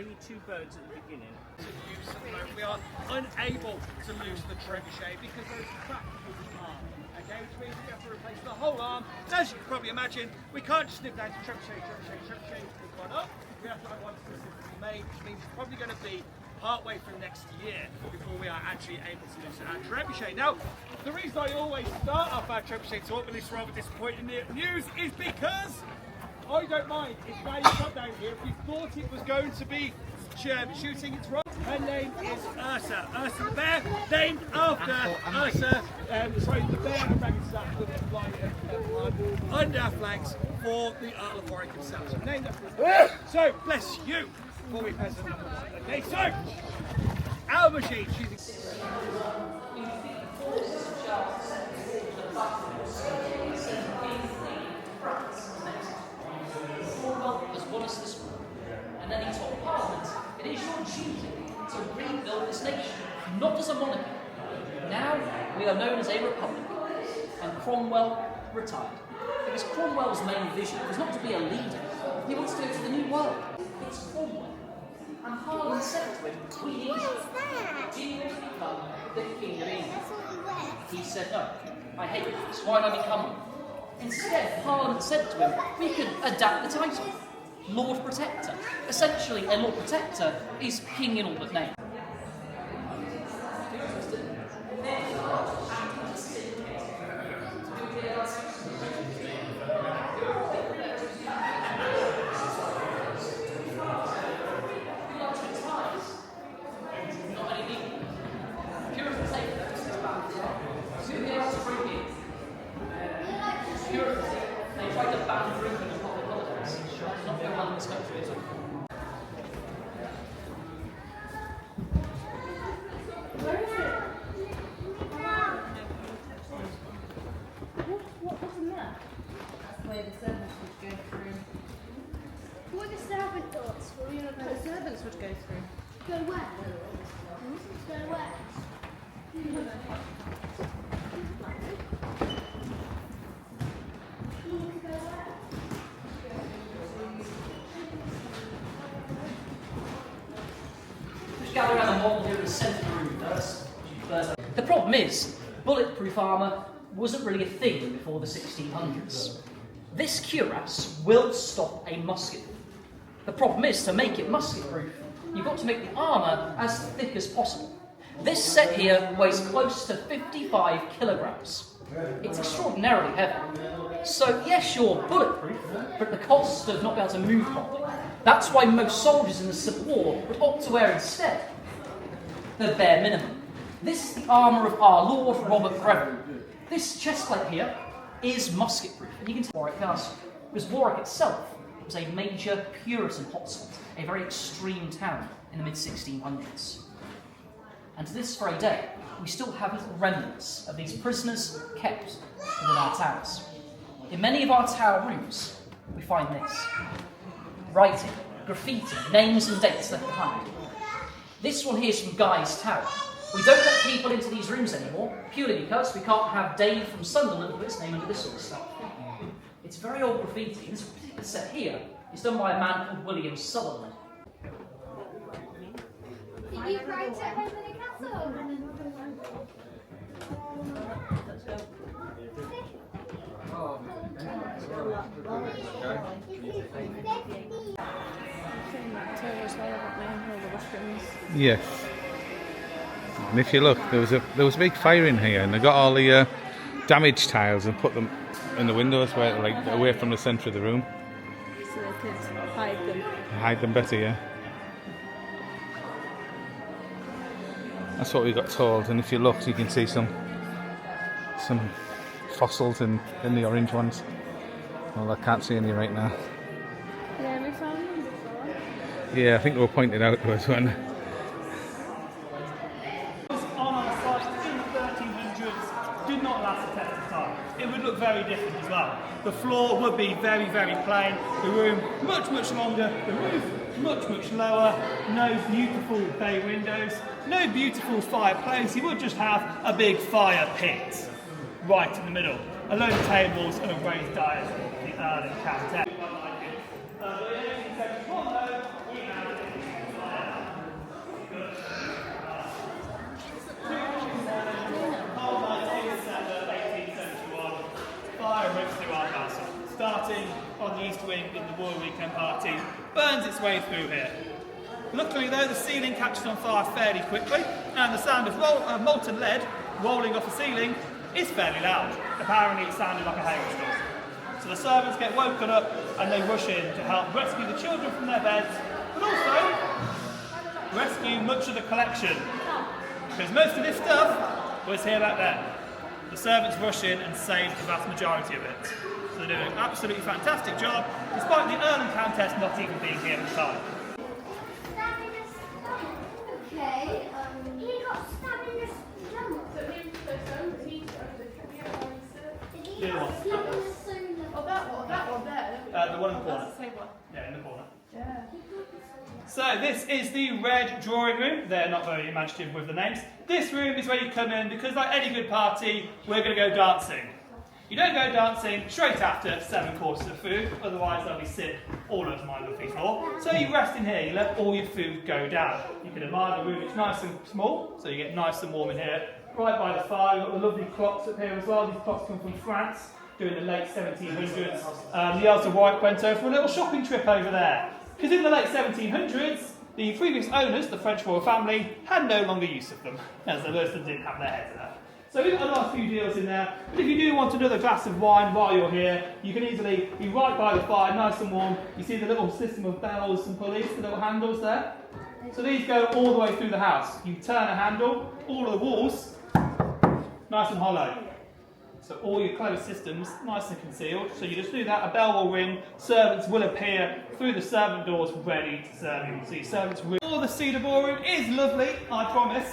only 2 birds at the beginning. We are unable to lose the trebuchet because there's a crack in the arm. Okay, which means we have to replace the whole arm. As you can probably imagine, we can't just snip down to trebuchet. We've gone up. We have to have one specifically made, which means it's probably going to be partway through next year before we are actually able to lose our trebuchet. Now, the reason I always start off our trebuchet talk with this rather disappointing news is because I don't mind if Ray come down here. If we thought it was going to be shooting, it's wrong. Her name is Ursa. Ursa the bear, named after Ursa, the bear and dragon staff that fly under our flags for the Earl of Warwick himself. So named after us. So, bless you, Warwick peasant. Okay, so, our machine, has won us this war, and then he told Parliament, it is your duty to rebuild this nation, not as a monarchy. Now we are known as a republic, and Cromwell retired. Because Cromwell's main vision was not to be a leader, he wants to go to the new world. It's Cromwell. And Parliament said to him, we need you. Do you want to become the King of England? He said, no, I hate this, why don't I become one? Instead, Parliament said to him, we could adapt the title, Lord Protector. Essentially, a Lord Protector is king in all but name. They tried to ban drinking in public holidays. That's not going on in this country, is it? Where is it? What was in there? That's where the servants would go through. What the servant thoughts? The servants would go through. Go where? Go where? Gather around the model here in the centre of the room first. The problem is, bulletproof armour wasn't really a thing before the 1600s. This cuirass will stop a musket. The problem is, to make it musket-proof, you've got to make the armour as thick as possible. This set here weighs close to 55 kilograms. It's extraordinarily heavy. So yes, you're bulletproof, but at the cost of not being able to move properly. That's why most soldiers in the Civil War would opt to wear instead the bare minimum. This is the armour of our Lord Robert Greville. This chestplate here is musket-proof, and you can see Warwick Castle, because Warwick itself was a major Puritan hotspot, a very extreme town in the mid-1600s. And to this very day, we still have little remnants of these prisoners kept within our towers. In many of our tower rooms, we find this. Writing, graffiti, names and dates left behind. This one here is from Guy's Tower. We don't let people into these rooms anymore, purely because we can't have Dave from Sunderland put his name into this sort of stuff. It's very old graffiti, and this particular set here is done by a man called William Sutherland. Did you write at Warwick Castle? Let's go. Yes. And if you look, there was a big fire in here, and they got all the damaged tiles and put them in the windows, where like away from the centre of the room. So they could hide them. Hide them better, yeah. That's what we got told, and if you look, you can see some fossils in the orange ones. Well, I can't see any right now. Yeah, we found them before. Yeah, I think they were pointed out to us when. On our site in the 1300s did not last a test of time. It would look very different as well. The floor would be very, very plain, the room much, much longer, the roof much, much lower, no beautiful bay windows, no beautiful fireplace. You would just have a big fire pit right in the middle. A load of tables and a raised dais the Earl and Countess. fire rips through our castle, starting on the east wing in the Royal Weekend Party, burns its way through here. Luckily though, the ceiling catches on fire fairly quickly, and the sound of molten lead rolling off the ceiling is fairly loud. Apparently it sounded like a hailstorm. So the servants get woken up and they rush in to help rescue the children from their beds, but also rescue much of the collection, because most of this stuff was here back then. The servants rush in and save the vast majority of it. So they do an absolutely fantastic job, despite the Earl and Countess not even being here at the time. Okay, he got stabbed in the stomach. Did he get stabbed in the stomach? Oh, that one there. The one in the corner. That's the same one. Yeah, in the corner. Yeah. So this is the red drawing room. They're not very imaginative with the names. This room is where you come in because, like any good party, we're going to go dancing. You don't go dancing straight after 7 courses of food, otherwise they'll be sick all over my lovely floor. So you rest in here, you let all your food go down. You can admire the room, it's nice and small, so you get nice and warm in here. Right by the fire, we've got the lovely clocks up here as well. These clocks come from France during the late 1700s. The Earls of Warwick went over for a little shopping trip over there. Because in the late 1700s, the previous owners, the French royal family, had no longer use of them, as the most of them didn't have their heads enough. So we've got a last few deals in there, but if you do want another glass of wine while you're here, you can easily be right by the fire, nice and warm. You see the little system of bells and pulleys, the little handles there? So these go all the way through the house. You turn a handle, all of the walls, nice and hollow. So all your closed systems, nice and concealed. So you just do that, a bell will ring, servants will appear through the servant doors ready to serve you. So your servants will... Oh, the cedar ballroom is lovely, I promise.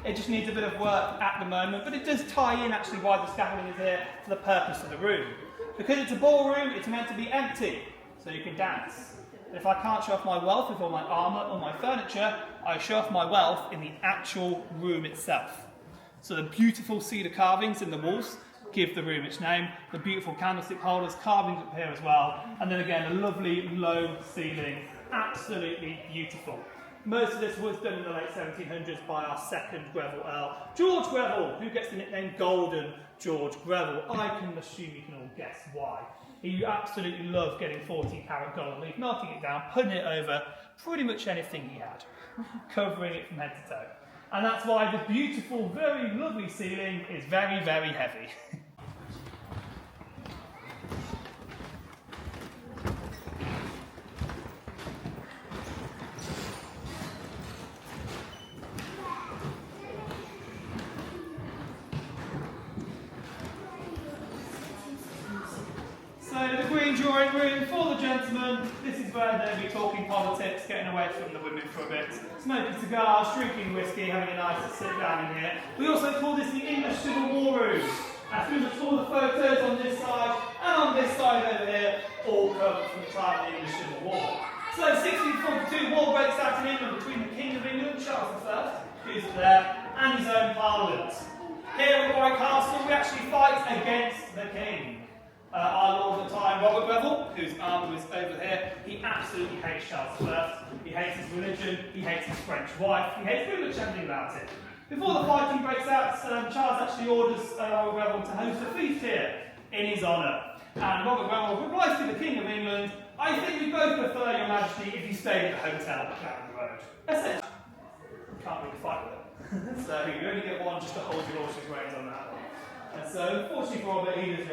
It just needs a bit of work at the moment, but it does tie in actually why the scaffolding is here for the purpose of the room. Because it's a ballroom, it's meant to be empty, so you can dance. But if I can't show off my wealth with all my armour or my furniture, I show off my wealth in the actual room itself. So the beautiful cedar carvings in the walls give the room its name, the beautiful candlestick holders, carvings up here as well, and then again a lovely low ceiling, absolutely beautiful. Most of this was done in the late 1700s by our second Greville Earl, George Greville, who gets the nickname Golden George Greville. I can assume you can all guess why. He absolutely loved getting 14-carat gold leaf, melting it down, putting it over pretty much anything he had, covering it from head to toe. And that's why the beautiful, very lovely ceiling is very, very heavy. So the green drawing room for the gentlemen, this is where they'll be talking politics, getting away from the women for a bit, smoking cigars, drinking whiskey, having a nice sit down in here. We also call this the English Civil War room. As soon as all the photos on this side and on this side over here all come from the time of the English Civil War. So 1642 war breaks out in England between the King of England, Charles I, who's there, and his own Parliament. Here at Warwick Castle we actually fight against the King. Our Lord at the time, Robert Greville, whose armour was over here, he absolutely hates Charles I. He hates his religion, he hates his French wife, he hates pretty much everything about it. Before the fighting breaks out, Charles actually orders Robert Greville to host a feast here in his honour. And Robert Greville replies to the King of England, "I think we both prefer, Your Majesty, if you stayed at the hotel down the road." Essentially, you can't really fight with it. So you only get one just to hold your horse's reins on that one. And so, unfortunately for Robert, he does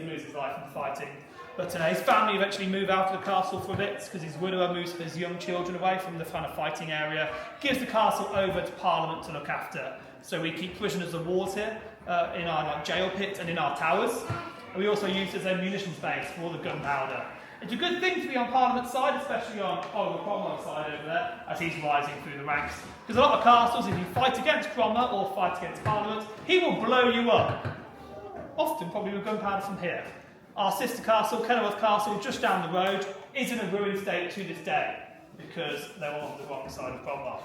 lose his life in fighting. But his family eventually move out of the castle for a bit because his widower moves his young children away from the kind of fighting area, gives the castle over to Parliament to look after. So we keep prisoners of war here in our jail pit and in our towers. And we also use it as a munitions base for all the gunpowder. It's a good thing to be on Parliament's side, especially on Oliver Cromwell's side over there, as he's rising through the ranks. Because a lot of castles, if you fight against Cromwell or fight against Parliament, he will blow you up. Often probably with gunpowder from here. Our sister castle, Kenilworth Castle, just down the road, is in a ruined state to this day because they were on the wrong side of Cromwell.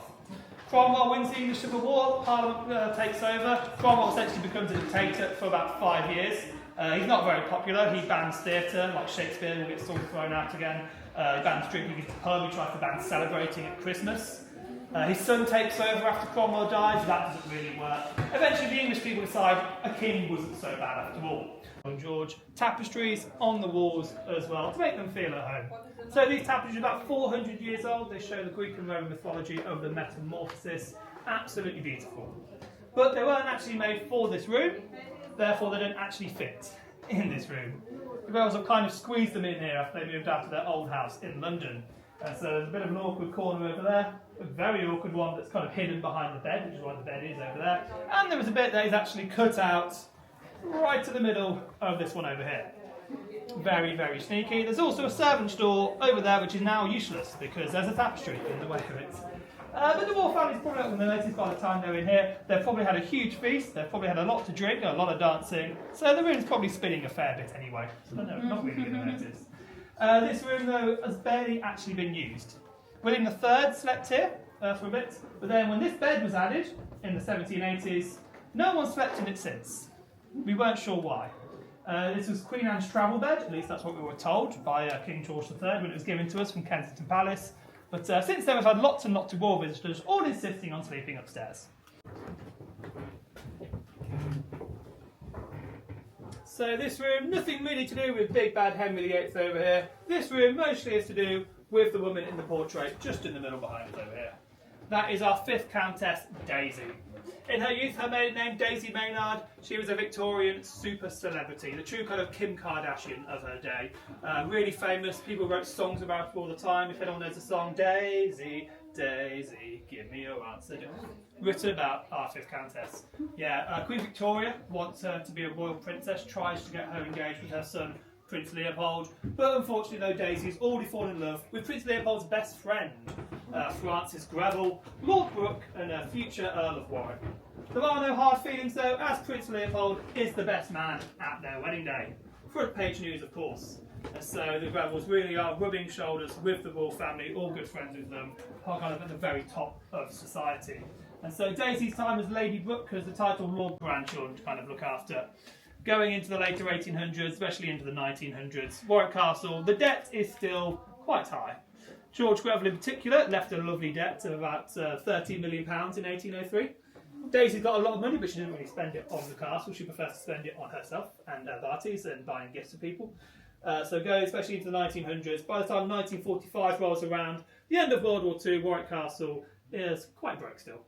Cromwell wins the English Civil War, Parliament takes over. Cromwell essentially becomes a dictator for about 5 years. He's not very popular. He bans theatre, like Shakespeare will get sort of thrown out again. He bans drinking at the pub, he tries to ban celebrating at Christmas. His son takes over after Cromwell dies, that doesn't really work. Eventually the English people decide a king wasn't so bad after all. And George, tapestries on the walls as well to make them feel at home. So these tapestries are about 400 years old. They show the Greek and Roman mythology of the metamorphosis. Absolutely beautiful. But they weren't actually made for this room, therefore they don't actually fit in this room. The Coyles have kind of squeezed them in here after they moved out to their old house in London. So there's a bit of an awkward corner over there, a very awkward one that's kind of hidden behind the bed, which is why the bed is over there. And there was a bit that is actually cut out right to the middle of this one over here. Very, very sneaky. There's also a servant's door over there, which is now useless because there's a tapestry in the way of it. But the Royal family's probably not going to notice by the time they're in here. They've probably had a huge feast, they've probably had a lot to drink, a lot of dancing, so the room's probably spinning a fair bit anyway. So no, not really going to notice. This room, though, has barely actually been used. William III slept here for a bit, but then when this bed was added in the 1780s, no one slept in it since. We weren't sure why. This was Queen Anne's travel bed, at least that's what we were told by King George III when it was given to us from Kensington Palace. But since then we've had lots and lots of royal visitors, all insisting on sleeping upstairs. So this room, nothing really to do with big bad Henry VIII over here. This room mostly is to do with the woman in the portrait, just in the middle behind us over here. That is our 5th Countess, Daisy. In her youth, her maiden name, Daisy Maynard, she was a Victorian super celebrity, the true kind of Kim Kardashian of her day. Really famous, people wrote songs about her all the time. If anyone knows the song, Daisy, Daisy, give me your answer. Written about our 5th Countess. Yeah, Queen Victoria wants her to be a royal princess, tries to get her engaged with her son, Prince Leopold, but unfortunately though Daisy's already fallen in love with Prince Leopold's best friend, Francis Greville, Lord Brooke and future Earl of Warwick. There are no hard feelings though, as Prince Leopold is the best man at their wedding day. Front page news of course. So the Grevilles really are rubbing shoulders with the royal family, all good friends with them, are kind of at the very top of society. And so Daisy's time as Lady Brooke has the title Lord Grandchildren to kind of look after. Going into the later 1800s, especially into the 1900s, Warwick Castle, the debt is still quite high. George Greville in particular left a lovely debt of about £13 million in 1803. Daisy's got a lot of money, but she didn't really spend it on the castle. She prefers to spend it on herself and parties and buying gifts for people. So going especially into the 1900s, by the time 1945 rolls around, the end of World War II, Warwick Castle is quite broke still.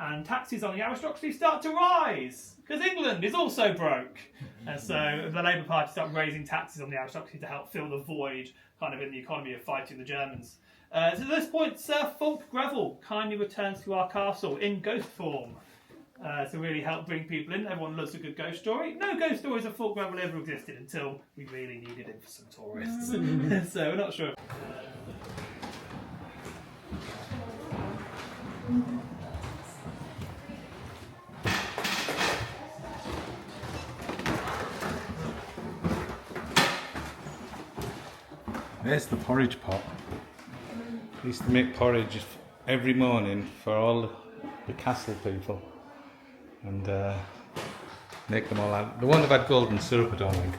And taxes on the aristocracy start to rise, because England is also broke. And so the Labour Party start raising taxes on the aristocracy to help fill the void kind of in the economy of fighting the Germans. So at this point, Sir Fulk Greville kindly returns to our castle in ghost form to really help bring people in. Everyone loves a good ghost story. No ghost stories of Fulk Greville ever existed until we really needed it for some tourists. So we're not sure. There's the porridge pot. I used to make porridge every morning for all the castle people and make them all out. The one that had golden syrup, I don't think.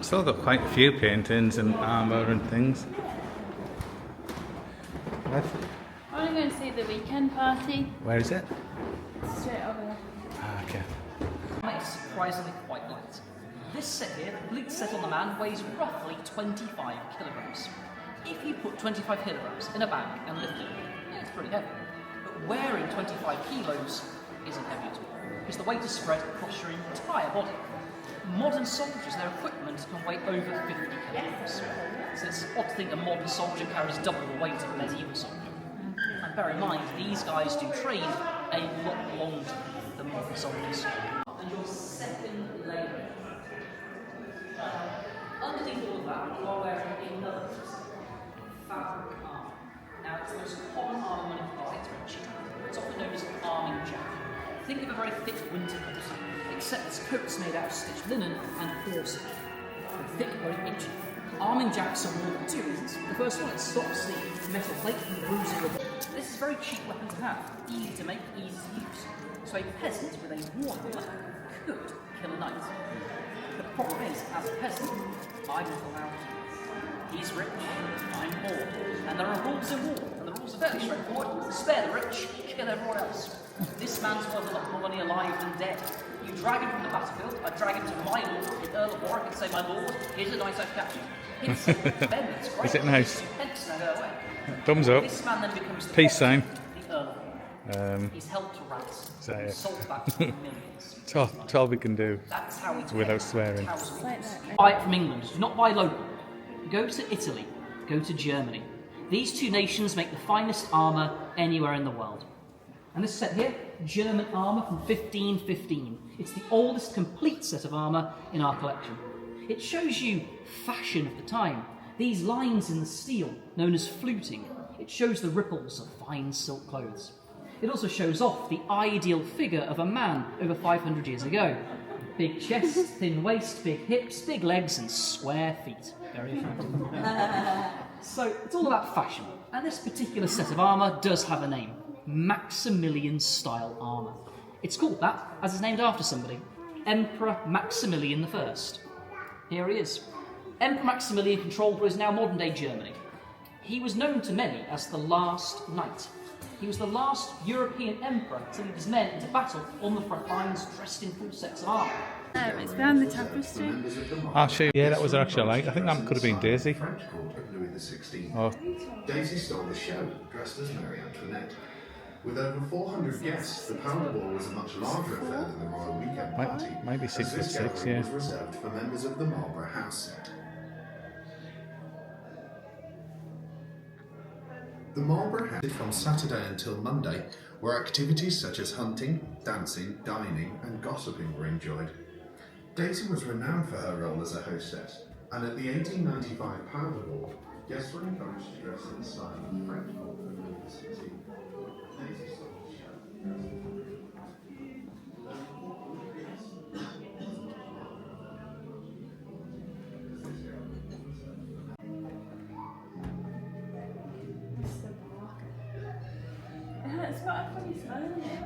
Still got quite a few paintings and armour and things. I want to go and see the weekend party. Where is it? Straight over there. Ah, okay. It's surprisingly quite light. This set here, the bleak set on the man, weighs roughly 25 kilograms. If you put 25 kilograms in a bag and lift it, it's pretty heavy. But wearing 25 kilos isn't heavy at all, because the weight is spread across your entire body. Modern soldiers, their equipment can weigh over 50 kilograms. So it's odd to think a modern soldier carries double the weight of a medieval soldier. And bear in mind, these guys do train a lot longer than modern soldiers. And your second layer. Underneath all of that, you are wearing another fabric armour. Now, it's the most common armour manufactured. It's often known as arming jacket. Think of a very thick winter coat, except this coat's made out of stitched linen and horsehair. Thick, very itchy. Arming jacks are worn for two reasons. The first one, it stops the metal plate from bruising the body. This is a very cheap weapon to have, easy to make, easy to use. So a peasant with a war hammer could kill a knight. The problem is, as a peasant, I'm not allowed to. He's rich, I'm poor, and there are rules in war, and the rules are fairly straightforward. Spare the rich, kill everyone else. This man's worth a lot more money alive than dead. You drag him from the battlefield, I drag him to my lord, the Earl of Warwick, and say, my lord, here's a knight I've captured. It's great. Is it nice? Hence, now go away. Thumbs up. This man then becomes the Peace sign. The Earl of Warwick. He's held to ransom, it? sold back to millions. It's all we can do That's how it's without swearing. Buy it from England, do not buy local. Go to Italy, go to Germany. These two nations make the finest armour anywhere in the world. And this set here, German armour from 1515. It's the oldest complete set of armour in our collection. It shows you fashion of the time. These lines in the steel, known as fluting, it shows the ripples of fine silk clothes. It also shows off the ideal figure of a man over 500 years ago. Big chest, thin waist, big hips, big legs and square feet. Very effective. So it's all about fashion. And this particular set of armour does have a name. Maximilian style armour. It's called that as it's named after somebody. Emperor Maximilian I. Here he is. Emperor Maximilian controlled what is now modern day Germany. He was known to many as the last knight. He was the last European emperor to lead his men into battle on the front lines dressed in full sets of armour. It's behind the tapestry. I'll show you. Yeah, that was her actual light. I think that could have been Daisy. French court of Louis XVI. Oh, Daisy stole the show, dressed as Marie Antoinette. With over 400 guests, the Power Ball was a much larger affair than the Royal Weekend Party. might be as 6 this foot 6, gathering yeah. was reserved for members of the Marlborough House set. The Marlborough House from Saturday until Monday, where activities such as hunting, dancing, dining and gossiping were enjoyed. Daisy was renowned for her role as a hostess, and at the 1895 Power Ball, guests were encouraged to dress in the style of the French court of Louis XVI. Daisy stole the show, dressed in It's got a funny smell in it.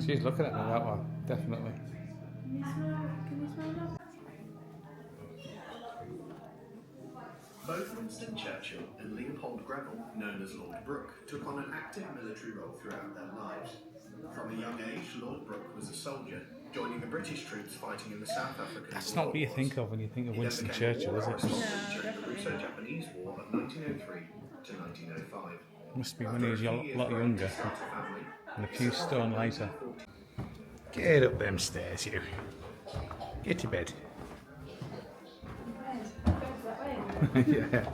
she's looking at me, that one, definitely. Can you smell that? Both Winston Churchill and Leopold Greville, known as Lord Brooke, took on an active military role throughout their lives. From a young age, Lord Brooke was a soldier, joining the British troops fighting in the South African That's War. not what you think of when you think of He then Winston became a Churchill, war is it? correspondent during the Russo-Japanese War of 1903 to 1905. Must be when he was a lot After younger to start a family, and a few stone lighter. Get up them stairs, you. Get to bed. Yeah.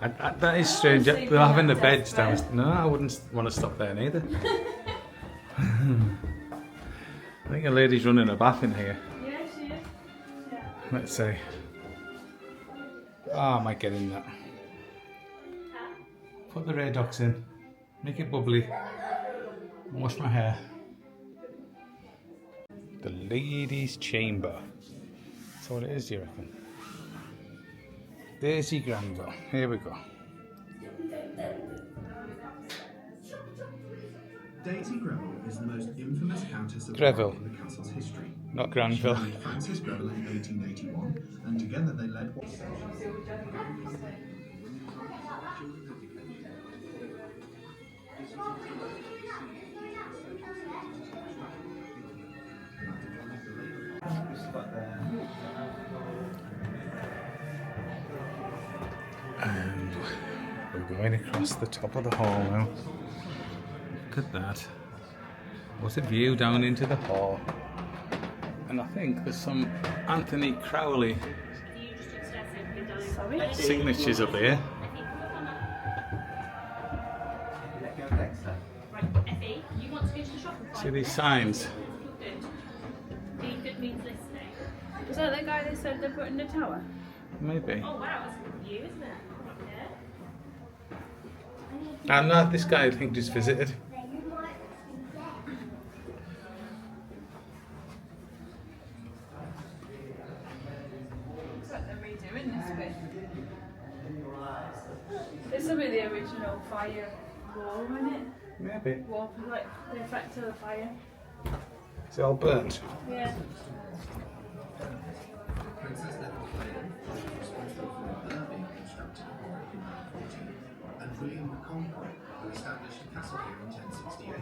That is strange. They're having the beds down. No, I wouldn't want to stop there neither. I think a lady's running a bath in here. Yeah, she is. Yeah. Let's see. I might get in that. Put the Radox in. Make it bubbly. Wash my hair. The ladies' chamber. That's what it is, do you reckon? Daisy Granville. Here we go. Daisy Greville is the most infamous Countess of Greville. Warwick in the castle's history. Not She Granville. married Francis Greville in 1881, and together they led what And we're going across the top of the hall now. Look at that. What a view down into the hall. And I think there's some Anthony Crowley signatures up here. Effie, you want to go to the shop and See find these signs? good? Being good means listening. Is that the guy they said they put in the tower? Maybe. Oh wow, that's a good view, isn't it? And not this guy I think just visited. Looks like they're redoing this bit. the original fire wall, isn't it? Maybe. Wall, like the effect of the fire. It's all burnt. Yeah. Princess Flame was responsible for the burh being constructed in Warwick in 914, and William the Conqueror, who established a castle here in 1068.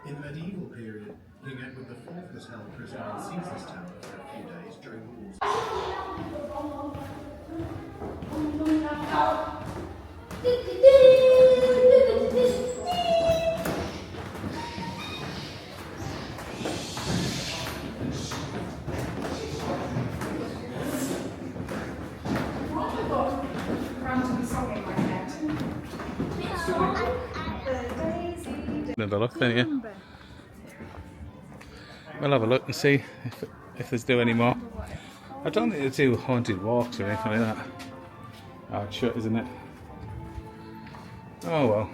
In the medieval period, King Edward IV was held prisoner in Caesar's Tower for a few days during the wars. Another look, don't you? We'll have a look and see if there's do any more. I don't think they do haunted walks or anything like that. Oh, it's shut, isn't it? Oh well.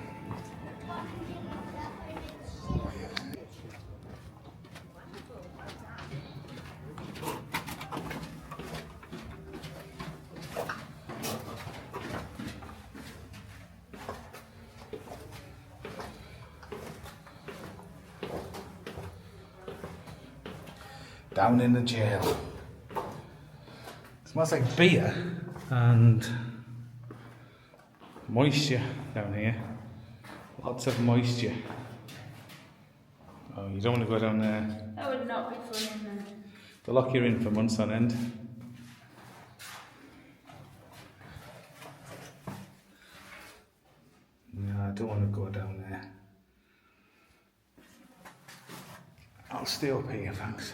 Down in the jail. It smells like beer and moisture down here. Lots of moisture. Oh, you don't want to go down there. That would not be fun, isn't it? They'll lock you in for months on end. No, I don't want to go down there. I'll stay up here, thanks.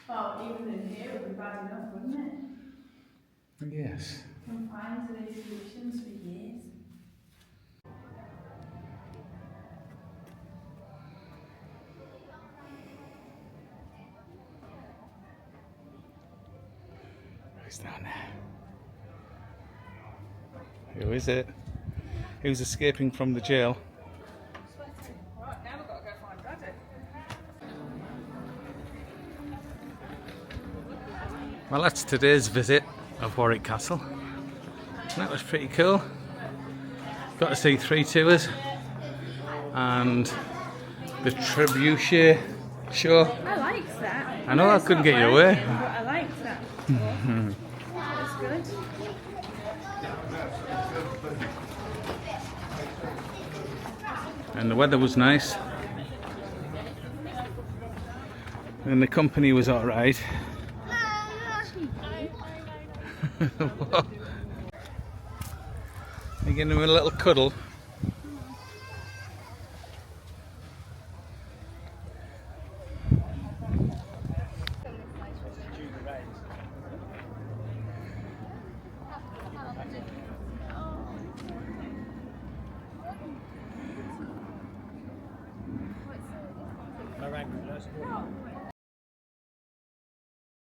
Well, even in here it would be bad enough, wouldn't it? Yes. Confined to these solutions for years. Who's down there? Who is it? Who's escaping from the jail? Right, now we've got to go find Daddy. Well, that's today's visit of Warwick Castle. That was pretty cool. Got to see 3 tours and the trebuchet show. I liked that. I know I couldn't get you away. But I liked that. That's good. And the weather was nice. And the company was alright. You giving him a little cuddle? Miraculous.